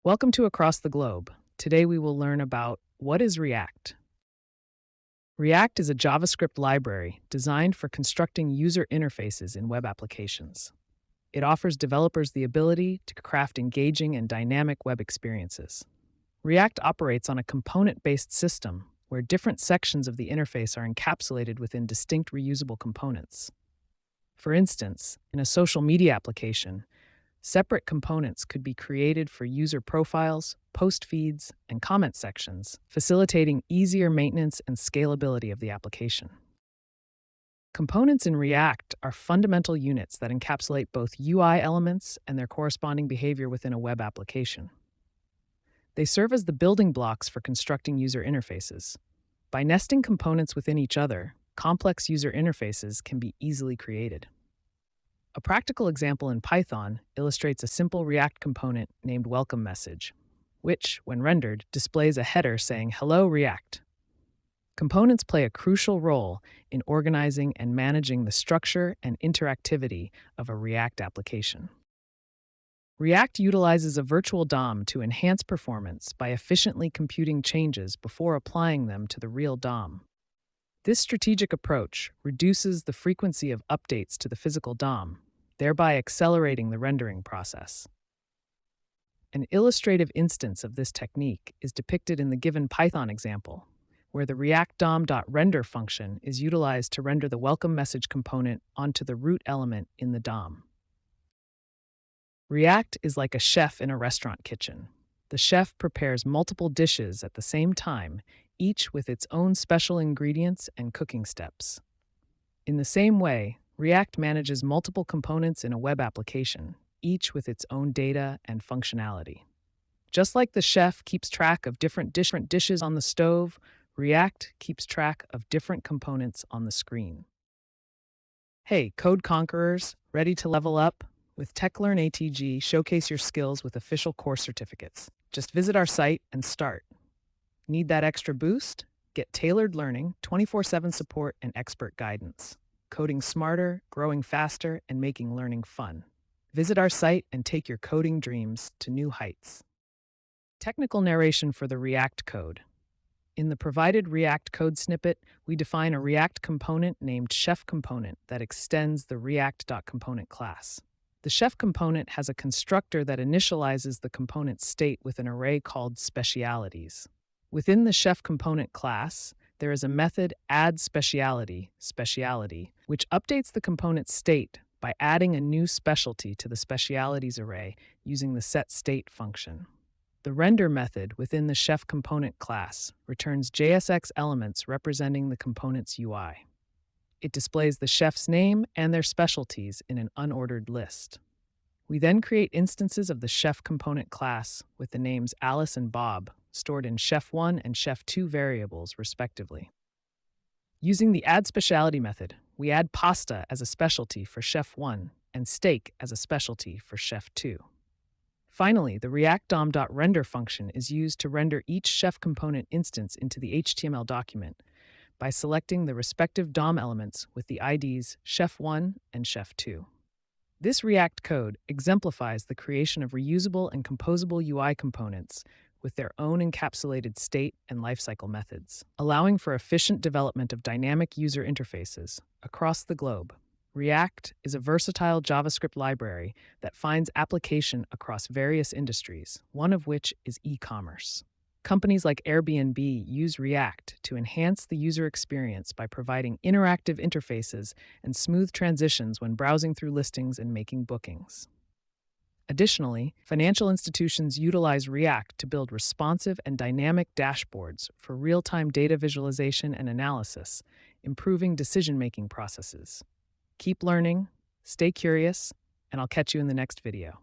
Welcome to Across the Globe. Today we will learn about what is React. React is a JavaScript library designed for constructing user interfaces in web applications. It offers developers the ability to craft engaging and dynamic web experiences. React operates on a component-based system where different sections of the interface are encapsulated within distinct reusable components. For instance, in a social media application, separate components could be created for user profiles, post feeds, and comment sections, facilitating easier maintenance and scalability of the application. Components in React are fundamental units that encapsulate both UI elements and their corresponding behavior within a web application. They serve as the building blocks for constructing user interfaces. By nesting components within each other, complex user interfaces can be easily created. A practical example in Python illustrates a simple React component named welcome message, which, when rendered, displays a header saying "Hello React." Components play a crucial role in organizing and managing the structure and interactivity of a React application. React utilizes a virtual DOM to enhance performance by efficiently computing changes before applying them to the real DOM. This strategic approach reduces the frequency of updates to the physical DOM, thereby accelerating the rendering process. An illustrative instance of this technique is depicted in the given Python example, where the React DOM.render function is utilized to render the welcome message component onto the root element in the DOM. React is like a chef in a restaurant kitchen. The chef prepares multiple dishes at the same time, each with its own special ingredients and cooking steps. In the same way, React manages multiple components in a web application, each with its own data and functionality. Just like the chef keeps track of different dishes on the stove, React keeps track of different components on the screen. Hey, code conquerors, ready to level up? With TechLearn ATG, showcase your skills with official course certificates. Just visit our site and start. Need that extra boost? Get tailored learning, 24/7 support, and expert guidance. Coding smarter, growing faster, and making learning fun. Visit our site and take your coding dreams to new heights. Technical narration for the React code. In the provided React code snippet, we define a React component named chef component that extends the React.component class. The chef component has a constructor that initializes the component's state with an array called specialities. Within the chef component class, there is a method addSpeciality, which updates the component's state by adding a new specialty to the specialities array using the setState function. The render method within the chef component class returns JSX elements representing the component's UI. It displays the chef's name and their specialties in an unordered list. We then create instances of the chef component class with the names Alice and Bob, stored in chef1 and chef2 variables, respectively. Using the addSpeciality method, we add pasta as a specialty for chef1 and steak as a specialty for chef2. Finally, the React DOM.render function is used to render each chef component instance into the HTML document by selecting the respective DOM elements with the IDs chef1 and chef2. This React code exemplifies the creation of reusable and composable UI components with their own encapsulated state and lifecycle methods, allowing for efficient development of dynamic user interfaces across the globe. React is a versatile JavaScript library that finds application across various industries, one of which is e-commerce. Companies like Airbnb use React to enhance the user experience by providing interactive interfaces and smooth transitions when browsing through listings and making bookings. Additionally, financial institutions utilize React to build responsive and dynamic dashboards for real-time data visualization and analysis, improving decision-making processes. Keep learning, stay curious, and I'll catch you in the next video.